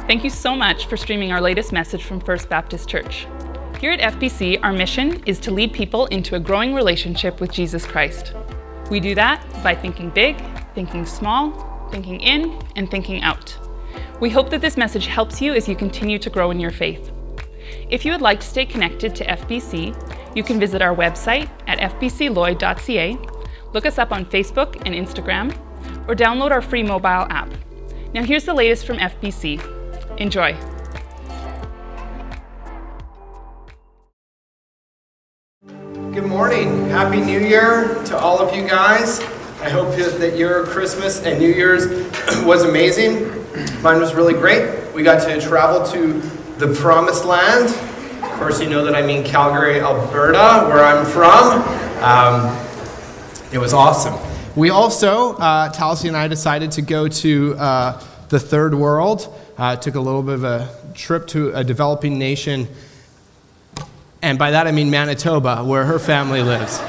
Thank you so much for streaming our latest message from First Baptist Church. Here at FBC, our mission is to lead people into a growing relationship with Jesus Christ. We do that by thinking big, thinking small, thinking in, and thinking out. We hope that this message helps you as you continue to grow in your faith. If you would like to stay connected to FBC, you can visit our website at fbcloyd.ca, look us up on Facebook and Instagram, or download our free mobile app. Now here's the latest from FBC. Enjoy. Good morning. Happy New Year to all of you guys. I hope that your Christmas and New Year's was amazing. Mine was really great. We got to travel to the Promised Land. Of course, you know that I mean Calgary, Alberta, where I'm from. It was awesome. We also, Taliesin and I decided to go to the Third World. Took a little bit of a trip to a developing nation. And by that I mean Manitoba, where her family lives.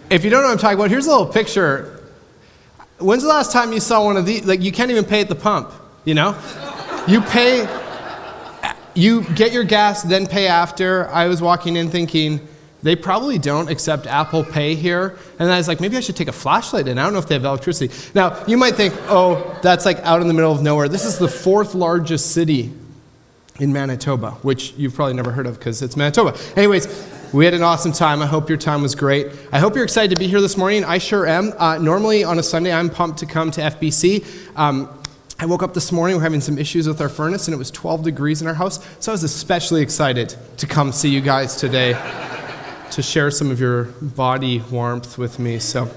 If you don't know what I'm talking about, here's a little picture. When's the last time you saw one of these? Like, you can't even pay at the pump, you know? You get your gas, then pay after. I was walking in thinking, they probably don't accept Apple Pay here. And I was like, maybe I should take a flashlight in. I don't know if they have electricity. Now, you might think, oh, that's like out in the middle of nowhere. This is the 4th largest city in Manitoba, which you've probably never heard of because it's Manitoba. Anyways, we had an awesome time. I hope your time was great. I hope you're excited to be here this morning. I sure am. Normally on a Sunday, I'm pumped to come to FBC. I woke up this morning, we're having some issues with our furnace, and it was 12 degrees in our house, so I was especially excited to come see you guys today to share some of your body warmth with me. So,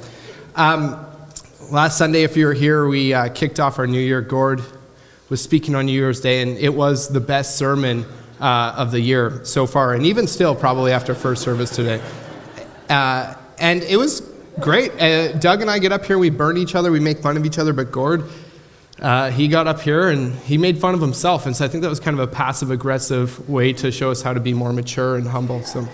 last Sunday, if you were here, we kicked off our New Year. Gord was speaking on New Year's Day, and it was the best sermon of the year so far, and even still probably after first service today. And it was great. Doug and I get up here, we burn each other, we make fun of each other, but Gord, he got up here and he made fun of himself, and so I think that was kind of a passive-aggressive way to show us how to be more mature and humble. So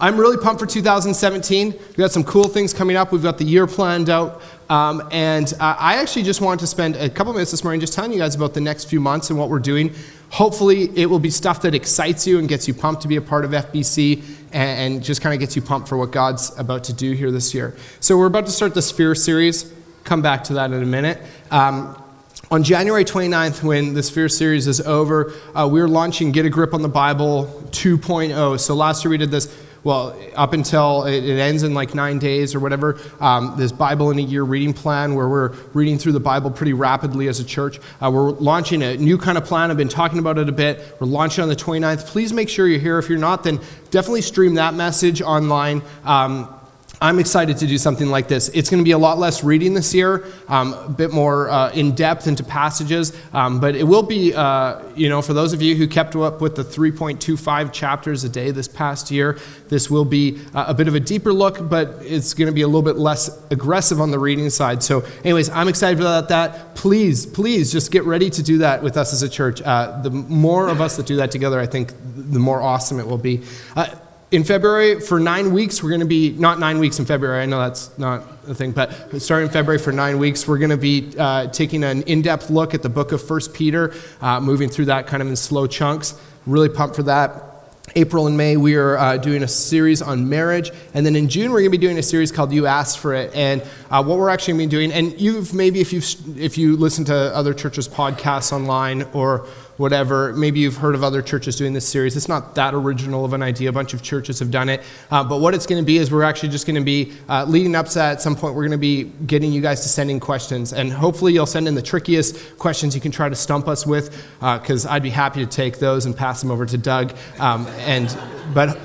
I'm really pumped for 2017. We've got some cool things coming up. We've got the year planned out. And I actually just wanted to spend a couple minutes this morning just telling you guys about the next few months and what we're doing. Hopefully, it will be stuff that excites you and gets you pumped to be a part of FBC and just kind of gets you pumped for what God's about to do here this year. So we're about to start the Sphere series. Come back to that in a minute. On January 29th, when the Sphere series is over, we're launching Get a Grip on the Bible 2.0. So last year we did this, well, up until it ends in like 9 days or whatever, this Bible in a Year reading plan where we're reading through the Bible pretty rapidly as a church. We're launching a new kind of plan. I've been talking about it a bit. We're launching on the 29th. Please make sure you're here. If you're not, then definitely stream that message online. I'm excited to do something like this. It's going to be a lot less reading this year, a bit more in-depth into passages, but it will be, for those of you who kept up with the 3.25 chapters a day this past year, this will be a bit of a deeper look, but it's going to be a little bit less aggressive on the reading side. So anyways, I'm excited about that. Please just get ready to do that with us as a church. The more of us that do that together, I think the more awesome it will be. In February, for 9 weeks, we're going to be, not 9 weeks in February, I know that's not a thing, but starting in February for 9 weeks, we're going to be taking an in-depth look at the book of 1 Peter, moving through that kind of in slow chunks. Really pumped for that. April and May, we are doing a series on marriage. And then in June, we're going to be doing a series called You Asked for It. And what we're actually going to be doing, and if you listen to other churches' podcasts online or whatever, maybe you've heard of other churches doing this series. It's not that original of an idea. A bunch of churches have done it. But what it's going to be is we're actually just going to be, leading up to that at some point, we're going to be getting you guys to send in questions. And hopefully you'll send in the trickiest questions you can try to stump us with, because I'd be happy to take those and pass them over to Doug. But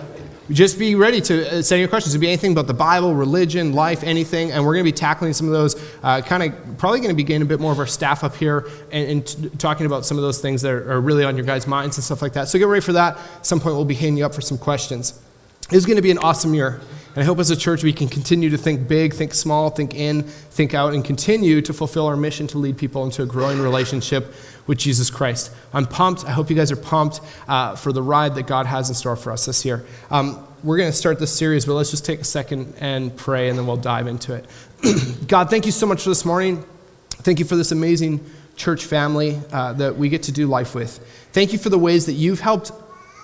just be ready to send your questions. It'll be anything about the Bible, religion, life, anything. And we're going to be tackling some of those, probably going to be getting a bit more of our staff up here and talking about some of those things that are really on your guys' minds and stuff like that. So get ready for that. At some point, we'll be hitting you up for some questions. It's going to be an awesome year. And I hope as a church we can continue to think big, think small, think in, think out, and continue to fulfill our mission to lead people into a growing relationship with Jesus Christ. I'm pumped. I hope you guys are pumped for the ride that God has in store for us this year. We're going to start this series, but let's just take a second and pray, and then we'll dive into it. God, thank you so much for this morning. Thank you for this amazing church family that we get to do life with. Thank you for the ways that you've helped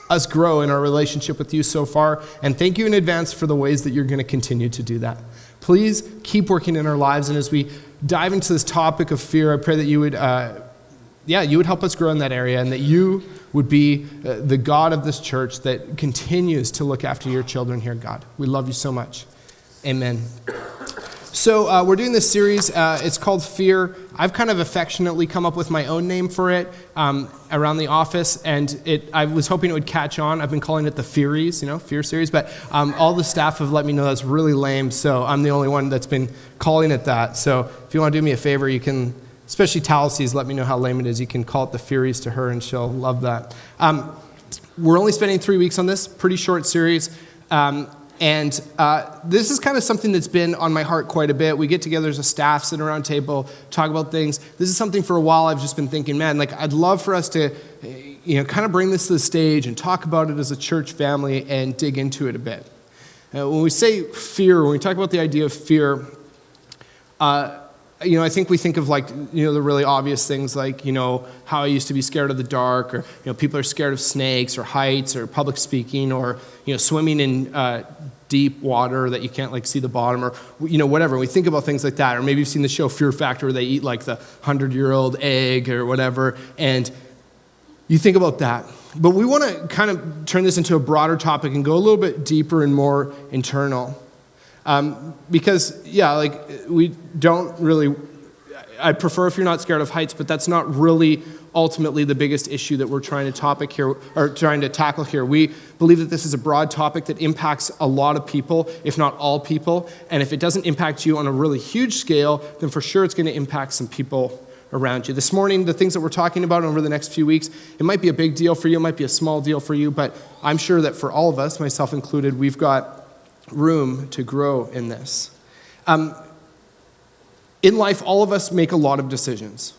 us grow in our relationship with you so far, and thank you in advance for the ways that you're going to continue to do that. Please keep working in our lives, and as we dive into this topic of fear, I pray that you would help us grow in that area, and that you would be the God of this church that continues to look after your children here, God. We love you so much. Amen. So we're doing this series. It's called Fear. I've kind of affectionately come up with my own name for it around the office, and I was hoping it would catch on. I've been calling it the Fearies, Fear series, but all the staff have let me know that's really lame, so I'm the only one that's been calling it that. So if you want to do me a favor, you can, especially Talisi's, let me know how lame it is. You can call it the Fearies to her, and she'll love that. We're only spending 3 weeks on this, pretty short series. And this is kind of something that's been on my heart quite a bit. We get together as a staff, sit around a table, talk about things. This is something for a while I've just been thinking, man, I'd love for us to, kind of bring this to the stage and talk about it as a church family and dig into it a bit. When we say fear, when we talk about the idea of fear, I think we think of the really obvious things like, how I used to be scared of the dark, or, people are scared of snakes or heights or public speaking or, swimming in deep water that you can't see the bottom or, whatever. We think about things like that. Or maybe you've seen the show Fear Factor where they eat the 100-year-old egg or whatever. And you think about that. But we want to kind of turn this into a broader topic and go a little bit deeper and more internal. Because, we don't really, I prefer if you're not scared of heights, but that's not really ultimately the biggest issue that we're trying to tackle here. We believe that this is a broad topic that impacts a lot of people, if not all people, and if it doesn't impact you on a really huge scale, then for sure it's going to impact some people around you. This morning, the things that we're talking about over the next few weeks, it might be a big deal for you, it might be a small deal for you, but I'm sure that for all of us, myself included, we've got room to grow in this. In life, all of us make a lot of decisions.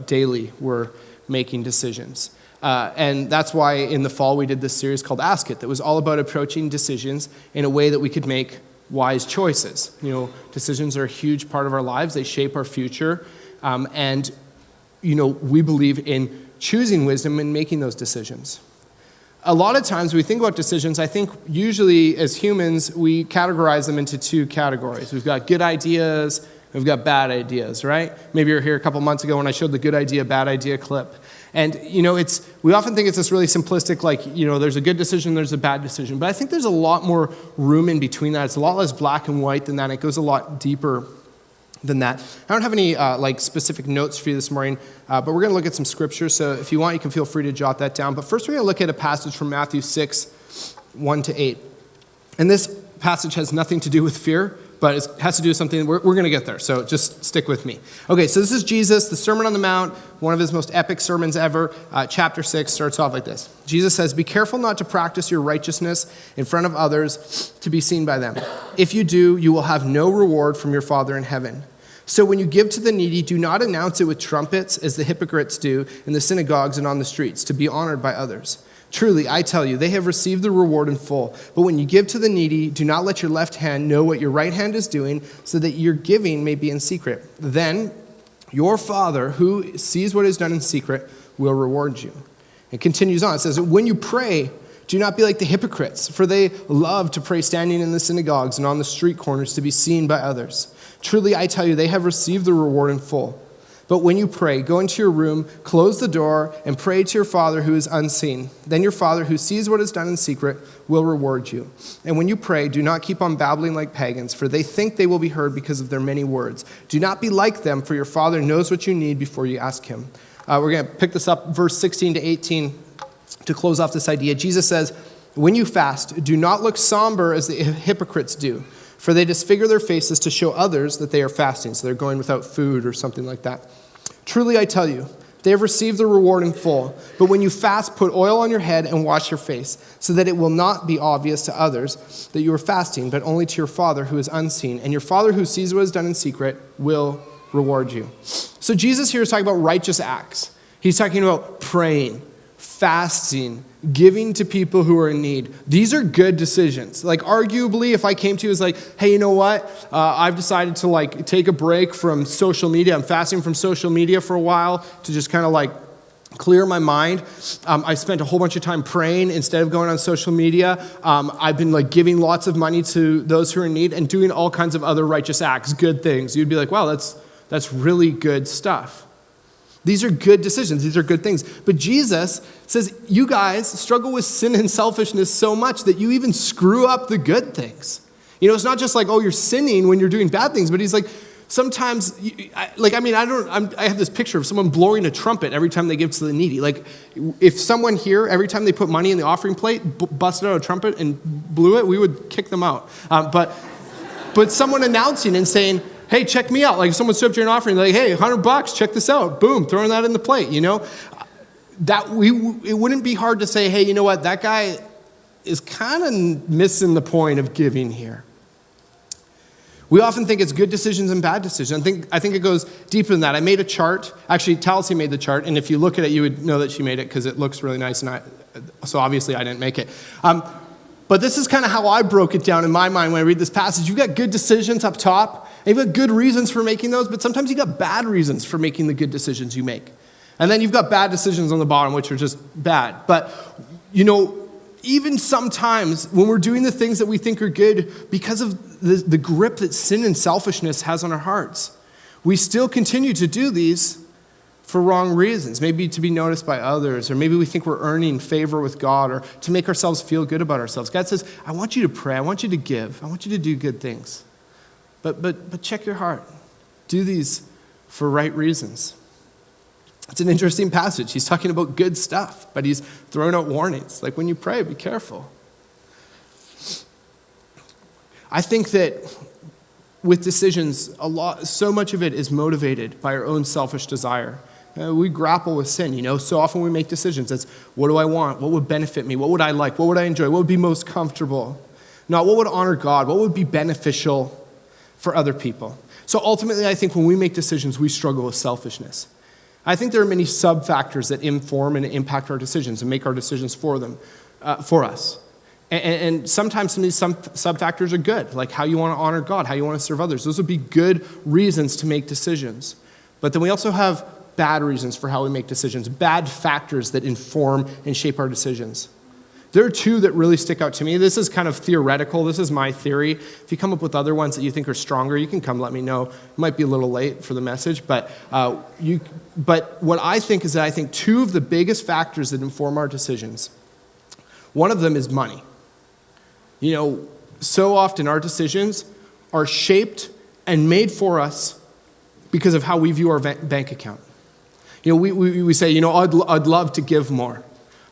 Daily, we're making decisions. And that's why in the fall we did this series called Ask It, that was all about approaching decisions in a way that we could make wise choices. Decisions are a huge part of our lives. They shape our future. And we believe in choosing wisdom and making those decisions. A lot of times when we think about decisions, I think usually as humans, we categorize them into two categories. We've got good ideas, we've got bad ideas, right? Maybe you were here a couple months ago when I showed the good idea, bad idea clip. And, we often think it's this really simplistic, there's a good decision, there's a bad decision. But I think there's a lot more room in between that. It's a lot less black and white than that. It goes a lot deeper than that. I don't have any specific notes for you this morning, but we're going to look at some scripture. So if you want, you can feel free to jot that down. But first, we're going to look at a passage from Matthew 6, 1-8. And this passage has nothing to do with fear, but it has to do with something. We're going to get there, so just stick with me. Okay, so this is Jesus, the Sermon on the Mount, one of his most epic sermons ever. Chapter 6 starts off like this. Jesus says, "Be careful not to practice your righteousness in front of others to be seen by them. If you do, you will have no reward from your Father in heaven. So when you give to the needy, do not announce it with trumpets as the hypocrites do in the synagogues and on the streets, to be honored by others. Truly, I tell you, they have received the reward in full. But when you give to the needy, do not let your left hand know what your right hand is doing, so that your giving may be in secret. Then your Father, who sees what is done in secret, will reward you." It continues on. It says, "When you pray, do not be like the hypocrites, for they love to pray standing in the synagogues and on the street corners to be seen by others. Truly, I tell you, they have received the reward in full. But when you pray, go into your room, close the door, and pray to your Father who is unseen. Then your Father who sees what is done in secret will reward you. And when you pray, do not keep on babbling like pagans, for they think they will be heard because of their many words. Do not be like them, for your Father knows what you need before you ask him." We're going to pick this up, verse 16 to 18, to close off this idea. Jesus says, "When you fast, do not look somber as the hypocrites do, for they disfigure their faces to show others that they are fasting." So they're going without food or something like that. "Truly, I tell you, they have received the reward in full. But when you fast, put oil on your head and wash your face, so that it will not be obvious to others that you are fasting, but only to your Father who is unseen. And your Father who sees what is done in secret will reward you." So Jesus here is talking about righteous acts. He's talking about praying, fasting, giving to people who are in need. These are good decisions. Like arguably, if I came to you as like, hey, you know what? I've decided to like take a break from social media. I'm fasting from social media for a while to just kind of like clear my mind. I spent a whole bunch of time praying instead of going on social media. I've been like giving lots of money to those who are in need and doing all kinds of other righteous acts, good things. You'd be like, wow, that's really good stuff. These are good decisions. These are good things. But Jesus says, you guys struggle with sin and selfishness so much that you even screw up the good things. You know, it's not just like, oh, you're sinning when you're doing bad things, but he's like, sometimes, I have this picture of someone blowing a trumpet every time they give to the needy. Like, if someone here, every time they put money in the offering plate, busted out a trumpet and blew it, we would kick them out. But someone announcing and saying, hey, check me out. Like, if someone stood up to an offering, like, hey, $100, check this out. Boom, throwing that in the plate, you know? It wouldn't be hard to say, hey, you know what, that guy is kind of missing the point of giving here. We often think it's good decisions and bad decisions. I think it goes deeper than that. I made a chart. Actually, Talcy made the chart, and if you look at it, you would know that she made it because it looks really nice, so obviously I didn't make it. But this is kind of how I broke it down in my mind when I read this passage. You've got good decisions up top, and you've got good reasons for making those, but sometimes you've got bad reasons for making the good decisions you make. And then you've got bad decisions on the bottom, which are just bad. But, you know, even sometimes when we're doing the things that we think are good, because of the grip that sin and selfishness has on our hearts, we still continue to do these for wrong reasons, maybe to be noticed by others, or maybe we think we're earning favor with God, or to make ourselves feel good about ourselves. God says, I want you to pray, I want you to give, I want you to do good things. But check your heart. Do these for right reasons. It's an interesting passage. He's talking about good stuff, but he's throwing out warnings. Like, when you pray, be careful. I think that with decisions, so much of it is motivated by our own selfish desire. We grapple with sin, you know. So often we make decisions. It's, what do I want? What would benefit me? What would I like? What would I enjoy? What would be most comfortable? Not what would honor God? What would be beneficial for other people? So ultimately, I think when we make decisions, we struggle with selfishness. I think there are many sub-factors that inform and impact our decisions and make our decisions for us. And sometimes some of these sub-factors are good, like how you want to honor God, how you want to serve others. Those would be good reasons to make decisions. But then we also have bad reasons for how we make decisions, bad factors that inform and shape our decisions. There are two that really stick out to me. This is kind of theoretical. This is my theory. If you come up with other ones that you think are stronger, you can come let me know. It might be a little late for the message, but what I think is that I think two of the biggest factors that inform our decisions, one of them is money. You know, so often our decisions are shaped and made for us because of how we view our bank account. You know, we say, you know, I'd love to give more.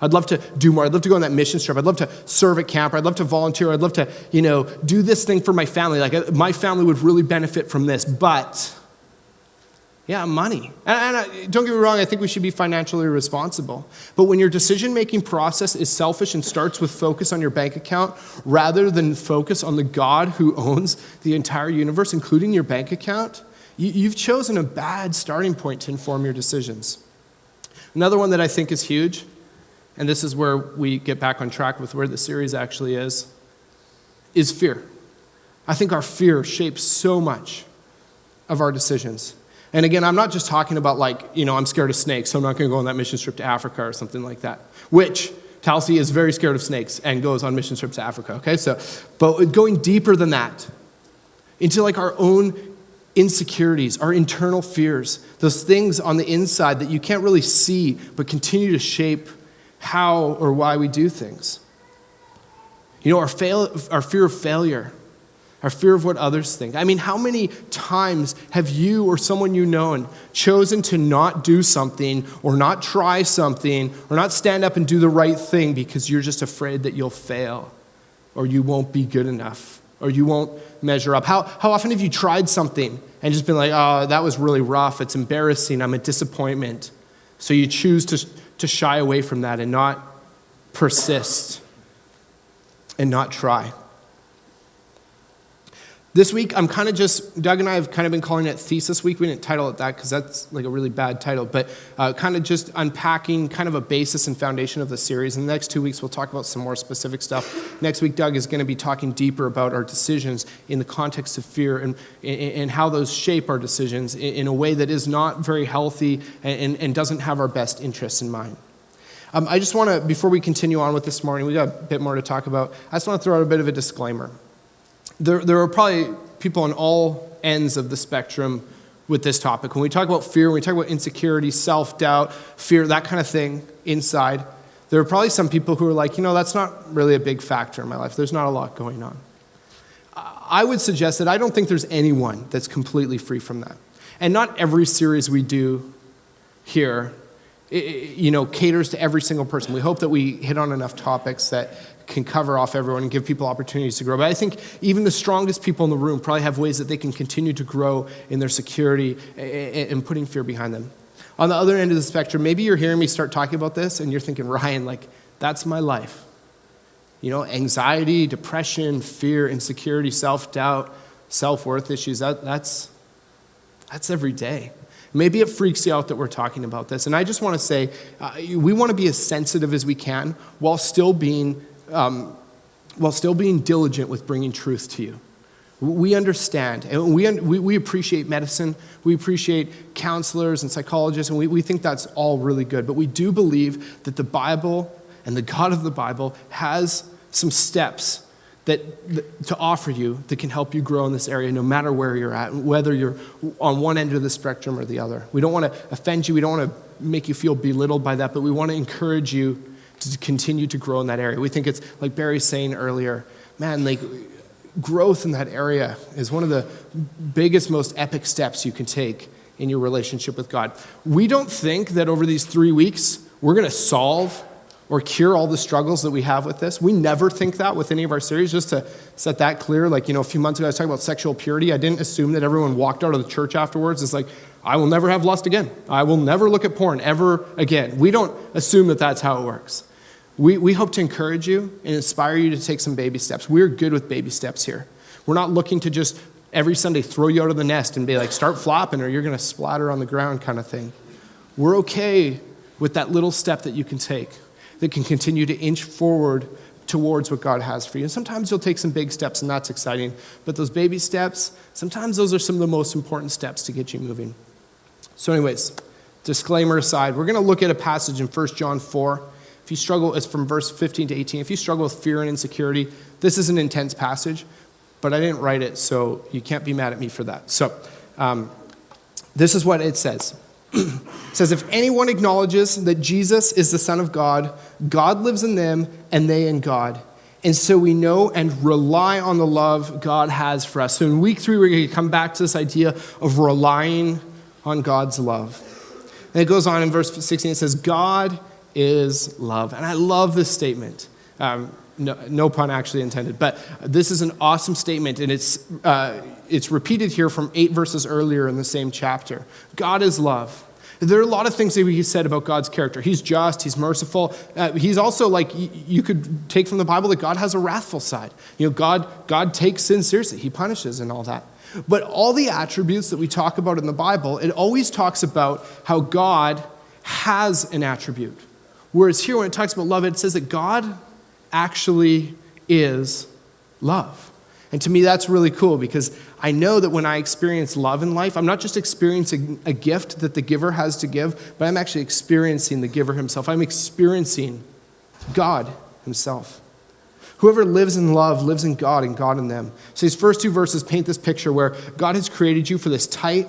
I'd love to do more. I'd love to go on that mission trip. I'd love to serve at camp. I'd love to volunteer. I'd love to, you know, do this thing for my family. Like, my family would really benefit from this. But, yeah, money. And don't get me wrong, I think we should be financially responsible. But when your decision-making process is selfish and starts with focus on your bank account rather than focus on the God who owns the entire universe, including your bank account, you've chosen a bad starting point to inform your decisions. Another one that I think is huge, and this is where we get back on track with where the series actually is fear. I think our fear shapes so much of our decisions. And again, I'm not just talking about like, you know, I'm scared of snakes, so I'm not going to go on that mission trip to Africa or something like that, which Talcy is very scared of snakes and goes on mission trips to Africa, okay? But going deeper than that, into like our own insecurities, our internal fears, those things on the inside that you can't really see but continue to shape how or why we do things. You know, our fear of failure, our fear of what others think. I mean, how many times have you or someone you known chosen to not do something or not try something or not stand up and do the right thing because you're just afraid that you'll fail or you won't be good enough or you won't measure up? How often have you tried something and just been like, oh, that was really rough, it's embarrassing, I'm a disappointment. So you choose to shy away from that and not persist and not try. This week, Doug and I have kind of been calling it Thesis Week. We didn't title it that because that's like a really bad title, but kind of just unpacking kind of a basis and foundation of the series. In the next 2 weeks, we'll talk about some more specific stuff. Next week, Doug is going to be talking deeper about our decisions in the context of fear and how those shape our decisions in a way that is not very healthy and doesn't have our best interests in mind. I just want to, before we continue on with this morning, we got a bit more to talk about. I just want to throw out a bit of a disclaimer. There are probably people on all ends of the spectrum with this topic. When we talk about fear, when we talk about insecurity, self-doubt, fear, that kind of thing inside, there are probably some people who are like, that's not really a big factor in my life. There's not a lot going on. I would suggest that I don't think there's anyone that's completely free from that. And not every series we do here, caters to every single person. We hope that we hit on enough topics that can cover off everyone and give people opportunities to grow. But I think even the strongest people in the room probably have ways that they can continue to grow in their security and putting fear behind them. On the other end of the spectrum, maybe you're hearing me start talking about this and you're thinking, Ryan, that's my life. Anxiety, depression, fear, insecurity, self-doubt, self-worth issues, that's every day. Maybe it freaks you out that we're talking about this. And I just want to say, we want to be as sensitive as we can while still being diligent with bringing truth to you. We understand, and we appreciate medicine. We appreciate counselors and psychologists, and we think that's all really good. But we do believe that the Bible and the God of the Bible has some steps that to offer you that can help you grow in this area no matter where you're at, whether you're on one end of the spectrum or the other. We don't want to offend you. We don't want to make you feel belittled by that, but we want to encourage you to continue to grow in that area. We think it's, like Barry's saying earlier, growth in that area is one of the biggest, most epic steps you can take in your relationship with God. We don't think that over these 3 weeks, we're going to solve or cure all the struggles that we have with this. We never think that with any of our series, just to set that clear. A few months ago, I was talking about sexual purity. I didn't assume that everyone walked out of the church afterwards. It's like, I will never have lust again. I will never look at porn ever again. We don't assume that that's how it works. We hope to encourage you and inspire you to take some baby steps. We're good with baby steps here. We're not looking to just every Sunday throw you out of the nest and be like, start flopping or you're going to splatter on the ground kind of thing. We're okay with that little step that you can take that can continue to inch forward towards what God has for you. And sometimes you'll take some big steps, and that's exciting. But those baby steps, sometimes those are some of the most important steps to get you moving. So anyways, disclaimer aside, we're going to look at a passage in 1 John 4. If you struggle, it's from verse 15 to 18. If you struggle with fear and insecurity, this is an intense passage, but I didn't write it, so you can't be mad at me for that. So this is what it says. It says, if anyone acknowledges that Jesus is the Son of God, God lives in them and they in God. And so we know and rely on the love God has for us. So in week 3, we're going to come back to this idea of relying on God's love. And it goes on in verse 16, it says, God is love. And I love this statement. No pun actually intended, but this is an awesome statement, and it's repeated here from 8 verses earlier in the same chapter. God is love. There are a lot of things that we said about God's character. He's just, he's merciful. He's also, you could take from the Bible that God has a wrathful side. God takes sin seriously. He punishes and all that. But all the attributes that we talk about in the Bible, it always talks about how God has an attribute. Whereas here, when it talks about love, it says that God actually is love. And to me, that's really cool because I know that when I experience love in life, I'm not just experiencing a gift that the giver has to give, but I'm actually experiencing the giver himself. I'm experiencing God himself. Whoever lives in love lives in God and God in them. So these first 2 verses paint this picture where God has created you for this tight,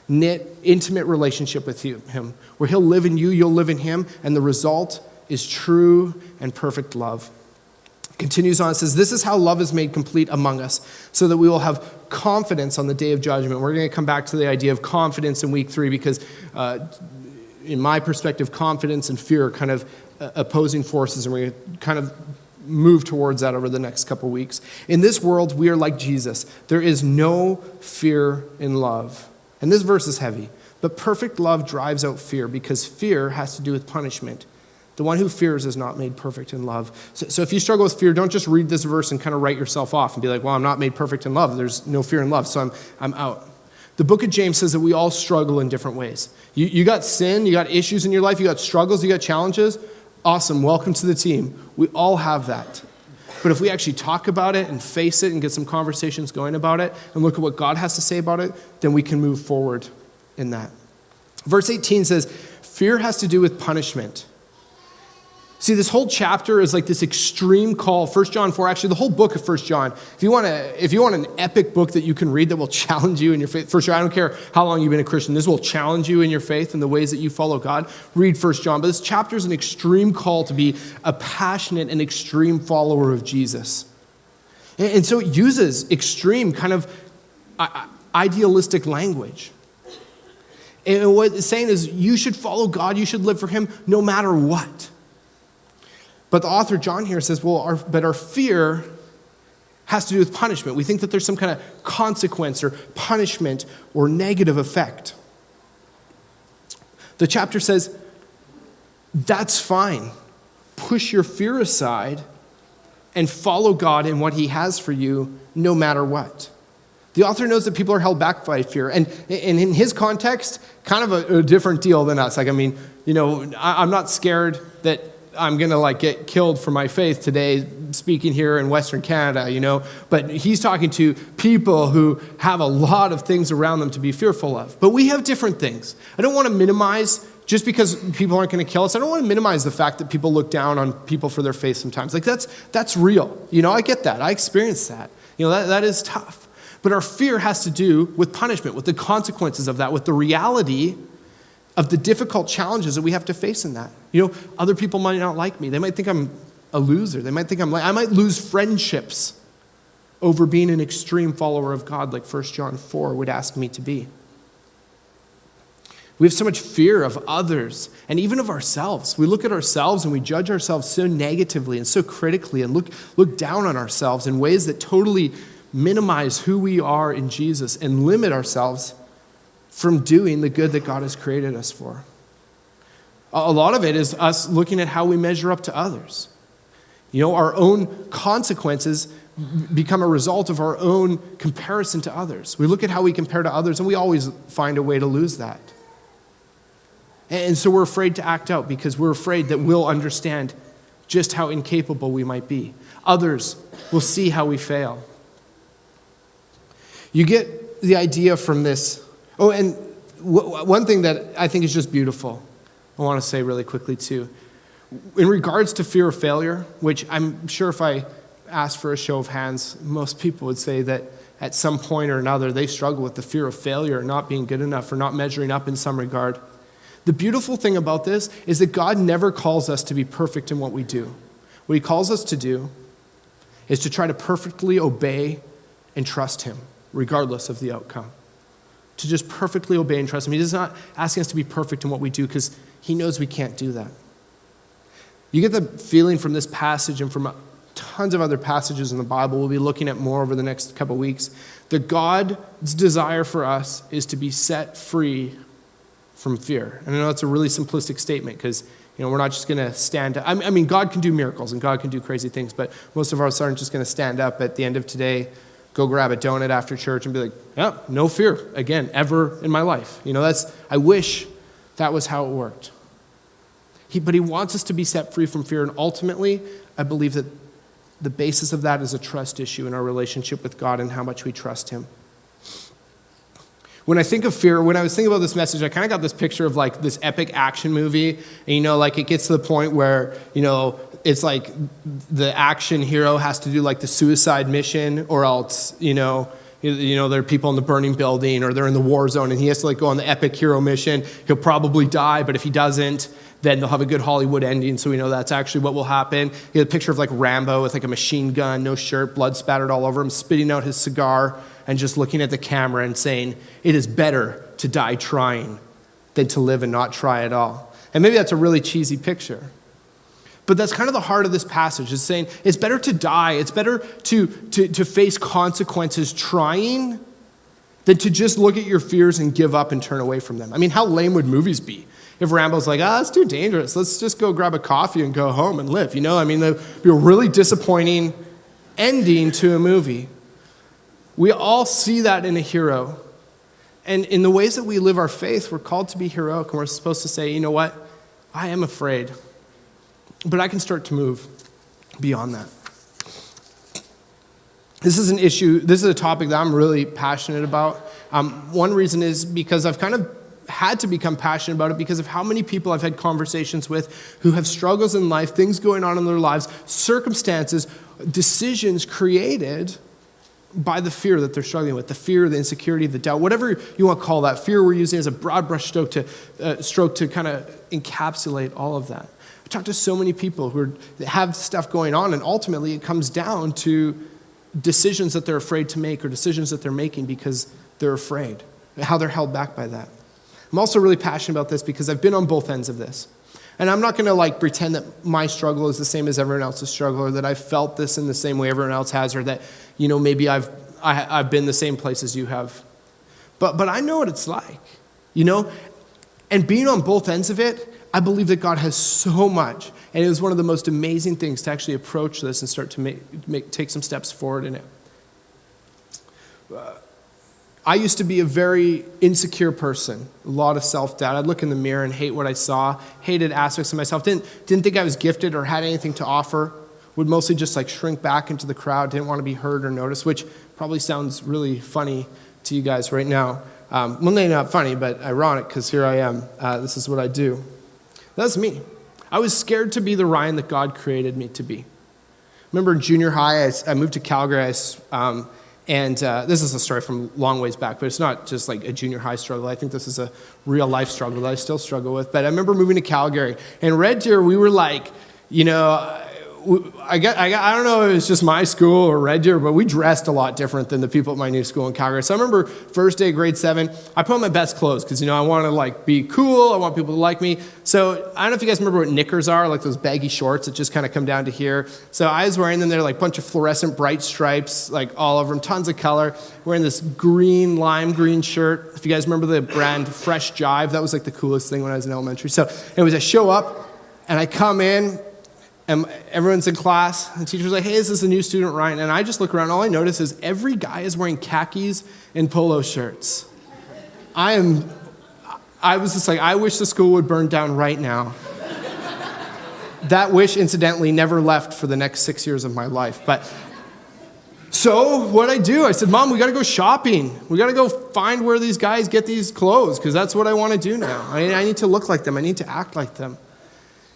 knit, intimate relationship with him, where he'll live in you, you'll live in him, and the result is true and perfect love. Continues on, it says, this is how love is made complete among us, so that we will have confidence on the day of judgment. We're going to come back to the idea of confidence in week 3 because in my perspective, confidence and fear are kind of opposing forces, and we're going to kind of move towards that over the next couple weeks. In this world, we are like Jesus. There is no fear in love. And this verse is heavy, but perfect love drives out fear because fear has to do with punishment. The one who fears is not made perfect in love. So if you struggle with fear, don't just read this verse and kind of write yourself off and be like, well, I'm not made perfect in love. There's no fear in love, so I'm out. The book of James says that we all struggle in different ways. You got sin, you got issues in your life, you got struggles, you got challenges. Awesome, welcome to the team. We all have that. But if we actually talk about it and face it and get some conversations going about it and look at what God has to say about it, then we can move forward in that. Verse 18 says, fear has to do with punishment. See, this whole chapter is like this extreme call. 1 John 4, actually the whole book of 1 John. If you want an epic book that you can read that will challenge you in your faith, for sure, I don't care how long you've been a Christian, this will challenge you in your faith and the ways that you follow God, read 1 John. But this chapter is an extreme call to be a passionate and extreme follower of Jesus. And so it uses extreme kind of idealistic language. And what it's saying is you should follow God, you should live for him no matter what. But the author, John, here says, but our fear has to do with punishment. We think that there's some kind of consequence or punishment or negative effect. The chapter says, that's fine. Push your fear aside and follow God in what he has for you no matter what. The author knows that people are held back by fear. And in his context, kind of a different deal than us. Like, I mean, I'm not scared that I'm going to get killed for my faith today, speaking here in Western Canada, But he's talking to people who have a lot of things around them to be fearful of. But we have different things. I don't want to minimize, just because people aren't going to kill us, I don't want to minimize the fact that people look down on people for their faith sometimes. That's real. I get that. I experience that. That is tough. But our fear has to do with punishment, with the consequences of that, with the reality of the difficult challenges that we have to face in that. Other people might not like me. They might think I'm a loser. They might think I might lose friendships over being an extreme follower of God like 1 John 4 would ask me to be. We have so much fear of others and even of ourselves. We look at ourselves and we judge ourselves so negatively and so critically and look down on ourselves in ways that totally minimize who we are in Jesus and limit ourselves from doing the good that God has created us for. A lot of it is us looking at how we measure up to others. Our own consequences become a result of our own comparison to others. We look at how we compare to others, and we always find a way to lose that. And so we're afraid to act out because we're afraid that we'll understand just how incapable we might be. Others will see how we fail. You get the idea from this. Oh, and one thing that I think is just beautiful, I want to say really quickly too. In regards to fear of failure, which I'm sure if I asked for a show of hands, most people would say that at some point or another they struggle with the fear of failure, not being good enough or not measuring up in some regard. The beautiful thing about this is that God never calls us to be perfect in what we do. What he calls us to do is to try to perfectly obey and trust him, regardless of the outcome. To just perfectly obey and trust him. He's not asking us to be perfect in what we do because he knows we can't do that. You get the feeling from this passage and from tons of other passages in the Bible we'll be looking at more over the next couple of weeks, that God's desire for us is to be set free from fear. And I know that's a really simplistic statement because we're not just going to stand up. I mean, God can do miracles and God can do crazy things, but most of us aren't just going to stand up at the end of today, go grab a donut after church and be like, yeah, no fear again, ever in my life. I wish that was how it worked. But he wants us to be set free from fear. And ultimately, I believe that the basis of that is a trust issue in our relationship with God and how much we trust him. When I think of fear, when I was thinking about this message, I kind of got this picture of this epic action movie. And it gets to the point where, it's like the action hero has to do the suicide mission, or else, there are people in the burning building or they're in the war zone and he has to go on the epic hero mission. He'll probably die, but if he doesn't, then they'll have a good Hollywood ending, so we know that's actually what will happen. You get a picture of Rambo with a machine gun, no shirt, blood spattered all over him, spitting out his cigar and just looking at the camera and saying, it is better to die trying than to live and not try at all. And maybe that's a really cheesy picture. But that's kind of the heart of this passage, is saying it's better to die, it's better to face consequences trying than to just look at your fears and give up and turn away from them. I mean, how lame would movies be If Rambo's like, it's too dangerous, let's just go grab a coffee and go home and live, you know? I mean, it'd be a really disappointing ending to a movie. We all see that in a hero. And in the ways that we live our faith, we're called to be heroic, and we're supposed to say, you know what? I am afraid, but I can start to move beyond that. This is an issue, this is a topic that I'm really passionate about. One reason is because I've kind of had to become passionate about it because of how many people I've had conversations with who have struggles in life, things going on in their lives, circumstances, decisions created by the fear that they're struggling with, the fear, the insecurity, the doubt, whatever you want to call that. Fear we're using as a broad brush stroke to kind of encapsulate all of that. I talked to so many people that have stuff going on, and ultimately it comes down to decisions that they're afraid to make or decisions that they're making because they're afraid, how they're held back by that. I'm also really passionate about this because I've been on both ends of this. And I'm not going to pretend that my struggle is the same as everyone else's struggle, or that I've felt this in the same way everyone else has, or that, maybe I've been the same place as you have. But I know what it's like, And being on both ends of it, I believe that God has so much. And it was one of the most amazing things to actually approach this and start to take some steps forward in it. I used to be a very insecure person, a lot of self-doubt. I'd look in the mirror and hate what I saw, hated aspects of myself, didn't think I was gifted or had anything to offer, would mostly just shrink back into the crowd, didn't want to be heard or noticed, which probably sounds really funny to you guys right now. Well, maybe not funny, but ironic, because here I am. This is what I do. That's me. I was scared to be the Ryan that God created me to be. Remember in junior high, I moved to Calgary, and this is a story from long ways back, but it's not just a junior high struggle. I think this is a real life struggle that I still struggle with. But I remember moving to Calgary, and Red Deer, we were I don't know if it's just my school or Red Deer, but we dressed a lot different than the people at my new school in Calgary. So I remember first day, grade 7, I put on my best clothes because, I want to be cool. I want people to like me. So I don't know if you guys remember what knickers are, those baggy shorts that just kind of come down to here. So I was wearing them. They're a bunch of fluorescent bright stripes, all over them, tons of color. Wearing this lime green shirt. If you guys remember the brand Fresh Jive, that was the coolest thing when I was in elementary. So anyways, I show up and I come in, and everyone's in class, and the teacher's like, hey, this is the new student, Ryan. And I just look around, all I notice is every guy is wearing khakis and polo shirts. I was just I wish the school would burn down right now. That wish, incidentally, never left for the next 6 years of my life. But so what I do, I said, Mom, we got to go shopping. We got to go find where these guys get these clothes, because that's what I want to do now. I need to look like them. I need to act like them.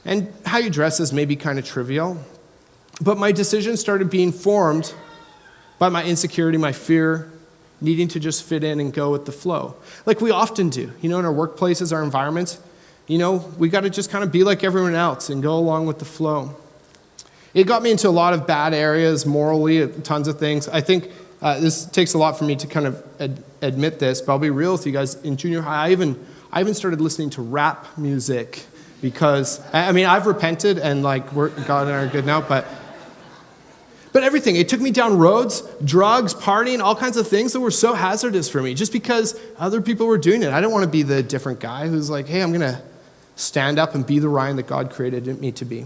And how you dress is maybe kind of trivial, but my decision started being formed by my insecurity, my fear, needing to just fit in and go with the flow. Like we often do, in our workplaces, our environments, we got to just kind of be like everyone else and go along with the flow. It got me into a lot of bad areas, morally, tons of things. I think this takes a lot for me to kind of admit this, but I'll be real with you guys. In junior high, I even started listening to rap music. Because, I've repented and God and I are good now, but everything, it took me down roads, drugs, partying, all kinds of things that were so hazardous for me just because other people were doing it. I didn't want to be the different guy who's hey, I'm going to stand up and be the Ryan that God created me to be.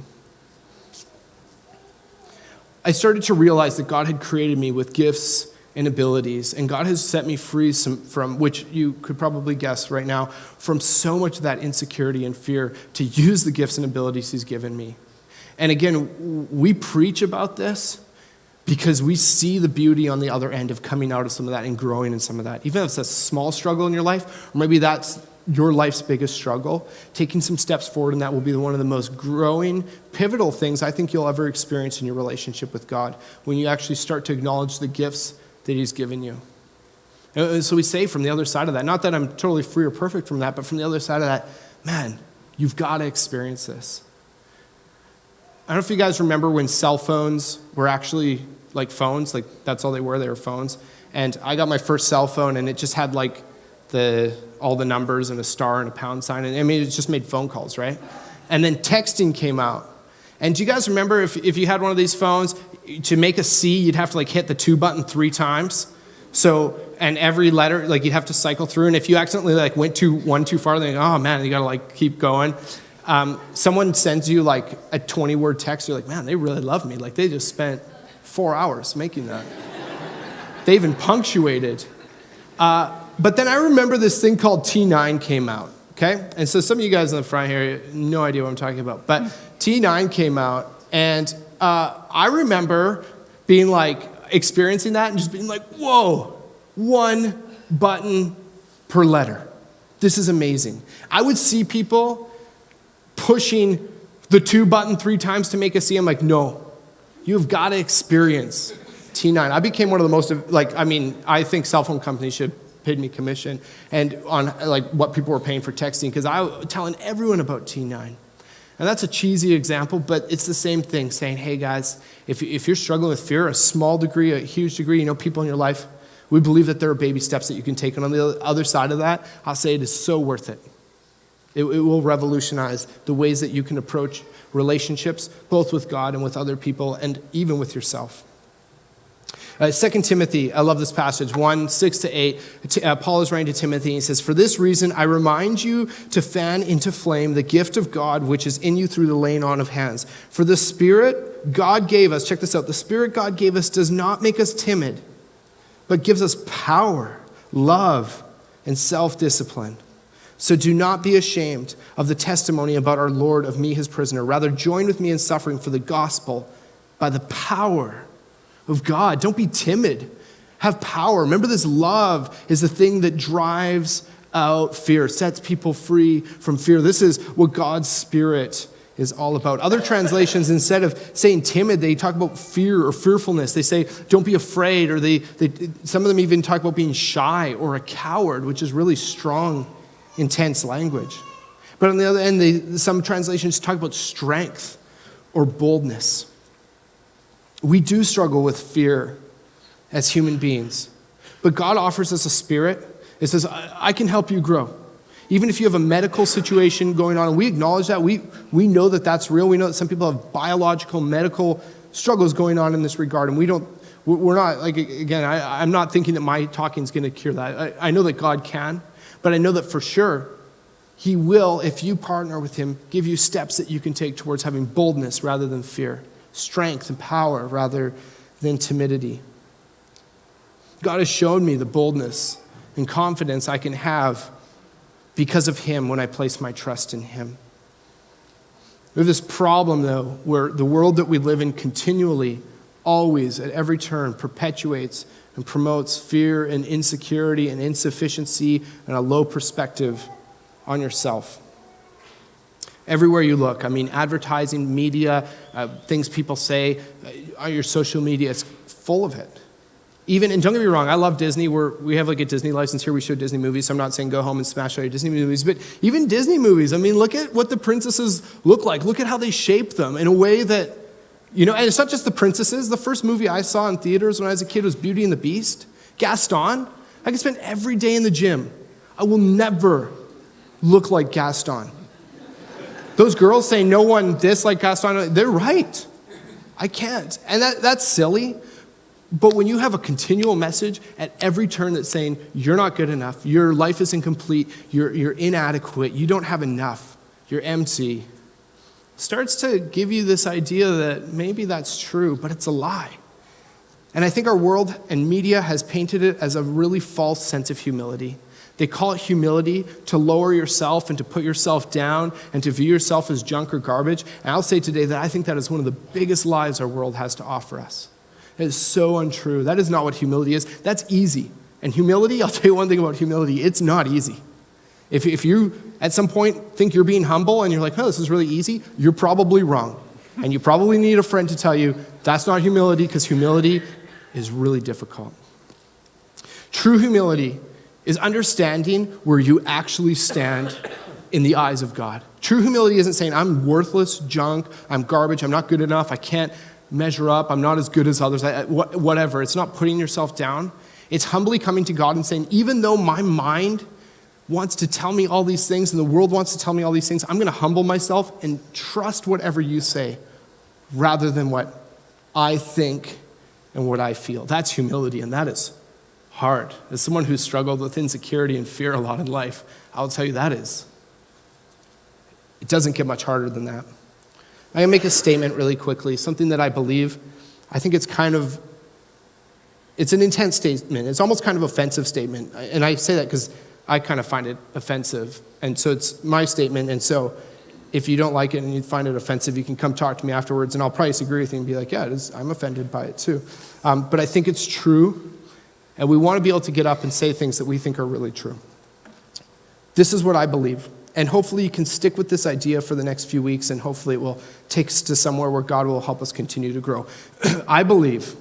I started to realize that God had created me with gifts and abilities, and God has set me free from, which you could probably guess right now, from so much of that insecurity and fear to use the gifts and abilities He's given me. And again, we preach about this because we see the beauty on the other end of coming out of some of that and growing in some of that. Even if it's a small struggle in your life, or maybe that's your life's biggest struggle, taking some steps forward in that will be one of the most growing, pivotal things I think you'll ever experience in your relationship with God, when you actually start to acknowledge the gifts that He's given you. And so we say from the other side of that, not that I'm totally free or perfect from that, but from the other side of that, man, you've got to experience this. I don't know if you guys remember when cell phones were actually phones, that's all they were phones. And I got my first cell phone and it just had all the numbers and a star and a pound sign. And it just made phone calls, right? And then texting came out. And do you guys remember if you had one of these phones, to make a C, you'd have to hit the 2 button 3 times. So and every letter, like you'd have to cycle through, and if you accidentally like went one too far, then oh man, you gotta like keep going. Someone sends you like a 20-word text, you're like, man, they really love me. Like they just spent 4 hours making that. They even punctuated. But then I remember this thing called T9 came out, okay? And so some of you guys in the front here, no idea what I'm talking about. But T9 came out, and I remember being like, experiencing that and just being like, whoa, 1 button per letter. This is amazing. I would see people pushing the 2 button 3 times to make a C. I'm like, no, you've got to experience T9. I became one of the most, I think cell phone companies should paid me commission and on like what people were paying for texting, because I was telling everyone about T9. And that's a cheesy example, but it's the same thing, saying, hey guys, if you're struggling with fear, a small degree, a huge degree, people in your life, we believe that there are baby steps that you can take. And on the other side of that, I'll say it is so worth it. It will revolutionize the ways that you can approach relationships, both with God and with other people, and even with yourself. 2 Timothy, I love this passage, 1:6-8. Paul is writing to Timothy, and he says, for this reason, I remind you to fan into flame the gift of God which is in you through the laying on of hands. For the Spirit God gave us, check this out, the Spirit God gave us does not make us timid, but gives us power, love, and self-discipline. So do not be ashamed of the testimony about our Lord of me, his prisoner. Rather, join with me in suffering for the gospel by the power of God. Don't be timid. Have power. Remember, this love is the thing that drives out fear, sets people free from fear. This is what God's Spirit is all about. Other translations, instead of saying timid, they talk about fear or fearfulness. They say, don't be afraid, or some of them even talk about being shy or a coward, which is really strong, intense language. But on the other end, some translations talk about strength or boldness. We do struggle with fear as human beings, but God offers us a spirit. It says, I can help you grow. Even if you have a medical situation going on, and we acknowledge that, we know that that's real. We know that some people have biological, medical struggles going on in this regard, and we're not, like, again, I'm not thinking that my talking is going to cure that. I know that God can, but I know that for sure he will, if you partner with him, give you steps that you can take towards having boldness rather than fear, strength and power rather than timidity. God has shown me the boldness and confidence I can have because of him when I place my trust in him. We have this problem, though, where the world that we live in continually, always, at every turn, perpetuates and promotes fear and insecurity and insufficiency and a low perspective on yourself. Everywhere you look, advertising, media, things people say on your social media, it's full of it. Even, and don't get me wrong, I love Disney. We have like a Disney license here. We show Disney movies, so I'm not saying go home and smash all your Disney movies, but even Disney movies, look at what the princesses look like. Look at how they shape them in a way that, and it's not just the princesses. The first movie I saw in theaters when I was a kid was Beauty and the Beast. Gaston, I could spend every day in the gym. I will never look like Gaston. Those girls say no one this like Gaston, they're right. I can't. And that's silly. But when you have a continual message at every turn that's saying you're not good enough, your life is incomplete, you're inadequate, you don't have enough, you're empty, starts to give you this idea that maybe that's true, but it's a lie. And I think our world and media has painted it as a really false sense of humility. They call it humility to lower yourself and to put yourself down and to view yourself as junk or garbage. And I'll say today that I think that is one of the biggest lies our world has to offer us. It is so untrue. That is not what humility is. That's easy. And humility, I'll tell you one thing about humility, it's not easy. If you at some point think you're being humble and you're like, oh, this is really easy, you're probably wrong. And you probably need a friend to tell you that's not humility, because humility is really difficult. True humility is understanding where you actually stand in the eyes of God. True humility isn't saying I'm worthless, junk, I'm garbage, I'm not good enough, I can't measure up, I'm not as good as others, whatever. It's not putting yourself down. It's humbly coming to God and saying, even though my mind wants to tell me all these things and the world wants to tell me all these things, I'm going to humble myself and trust whatever you say rather than what I think and what I feel. That's humility, and that is hard. As someone who's struggled with insecurity and fear a lot in life, I'll tell you that is. It doesn't get much harder than that. I'm going to make a statement really quickly, something that I believe. I think it's an intense statement. It's almost kind of offensive statement. And I say that because I kind of find it offensive. And so it's my statement. And so if you don't like it and you find it offensive, you can come talk to me afterwards, and I'll probably disagree with you and be like, yeah, I'm offended by it too. But I think it's true, and we want to be able to get up and say things that we think are really true. This is what I believe. And hopefully you can stick with this idea for the next few weeks, and hopefully it will take us to somewhere where God will help us continue to grow. I believe,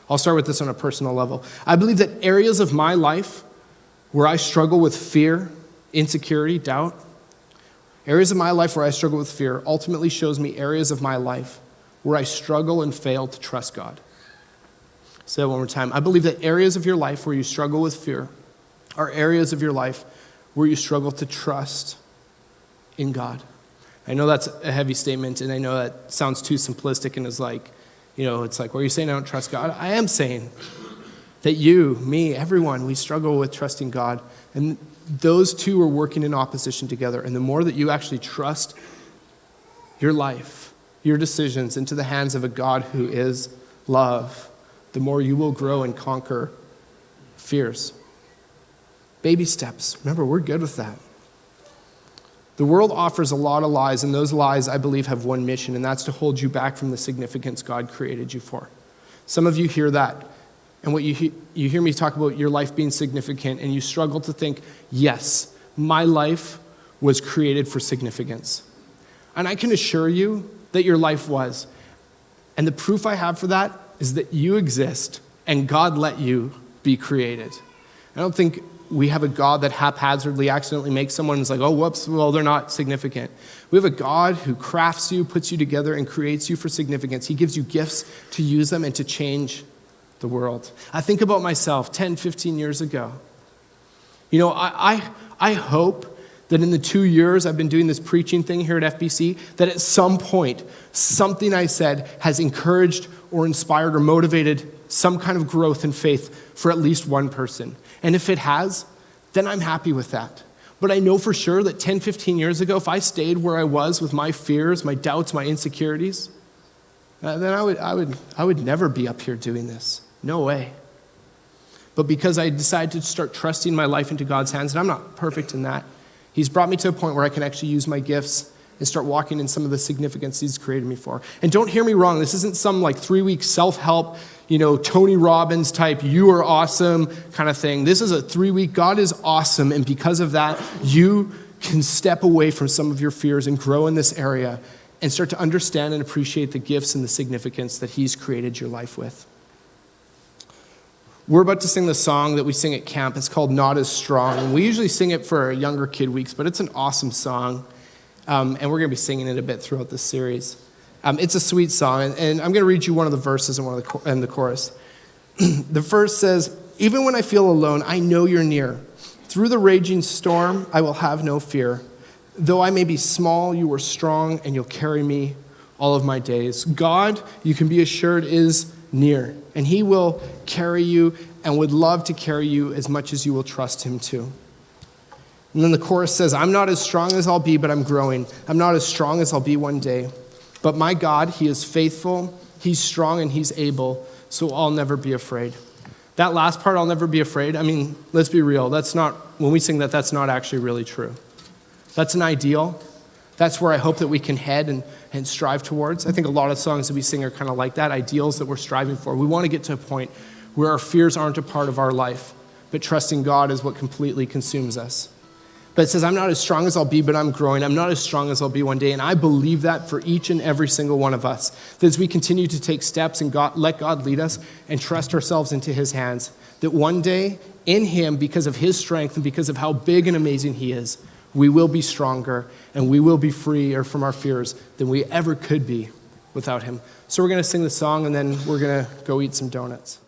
I'll start with this on a personal level. I believe that areas of my life where I struggle with fear, insecurity, doubt, areas of my life where I struggle with fear ultimately shows me areas of my life where I struggle and fail to trust God. Say that one more time. I believe that areas of your life where you struggle with fear are areas of your life where you struggle to trust in God. I know that's a heavy statement, and I know that sounds too simplistic and is like, it's like, well, you're saying I don't trust God? I am saying that you, me, everyone, we struggle with trusting God, and those two are working in opposition together. And the more that you actually trust your life, your decisions into the hands of a God who is love, the more you will grow and conquer fears. Baby steps. Remember, we're good with that. The world offers a lot of lies, and those lies, I believe, have one mission, and that's to hold you back from the significance God created you for. Some of you hear that, and what you hear me talk about your life being significant, and you struggle to think, yes, my life was created for significance. And I can assure you that your life was. And the proof I have for that is that you exist, and God let you be created. I don't think we have a God that haphazardly accidentally makes someone who's like, oh, whoops, well, they're not significant. We have a God who crafts you, puts you together, and creates you for significance. He gives you gifts to use them and to change the world. I think about myself 10, 15 years ago. I hope that in the 2 years I've been doing this preaching thing here at FBC, that at some point, something I said has encouraged or inspired or motivated some kind of growth in faith for at least one person. And if it has, then I'm happy with that. But I know for sure that 10, 15 years ago, if I stayed where I was with my fears, my doubts, my insecurities, then I would never be up here doing this. No way. But because I decided to start trusting my life into God's hands, and I'm not perfect in that, He's brought me to a point where I can actually use my gifts and start walking in some of the significance He's created me for. And don't hear me wrong, this isn't some 3-week self-help, Tony Robbins type, you are awesome kind of thing. This is a 3-week, God is awesome, and because of that, you can step away from some of your fears and grow in this area and start to understand and appreciate the gifts and the significance that He's created your life with. We're about to sing the song that we sing at camp. It's called Not As Strong. And we usually sing it for younger kid weeks, but it's an awesome song. And we're going to be singing it a bit throughout this series. It's a sweet song, and I'm going to read you one of the verses and the chorus. The verse says, even when I feel alone, I know you're near. Through the raging storm, I will have no fear. Though I may be small, you are strong, and you'll carry me all of my days. God, you can be assured, is near, and He will carry you and would love to carry you as much as you will trust Him to. And then the chorus says, I'm not as strong as I'll be, but I'm growing. I'm not as strong as I'll be one day. But my God, He is faithful, He's strong, and He's able, so I'll never be afraid. That last part, I'll never be afraid, let's be real. When we sing that, that's not actually really true. That's an ideal. That's where I hope that we can head and strive towards. I think a lot of songs that we sing are kind of like that, ideals that we're striving for. We want to get to a point where our fears aren't a part of our life, but trusting God is what completely consumes us. But it says, I'm not as strong as I'll be, but I'm growing. I'm not as strong as I'll be one day. And I believe that for each and every single one of us. That as we continue to take steps and let God lead us and trust ourselves into His hands, that one day in Him, because of His strength and because of how big and amazing He is, we will be stronger and we will be freer from our fears than we ever could be without Him. So we're going to sing the song and then we're going to go eat some donuts.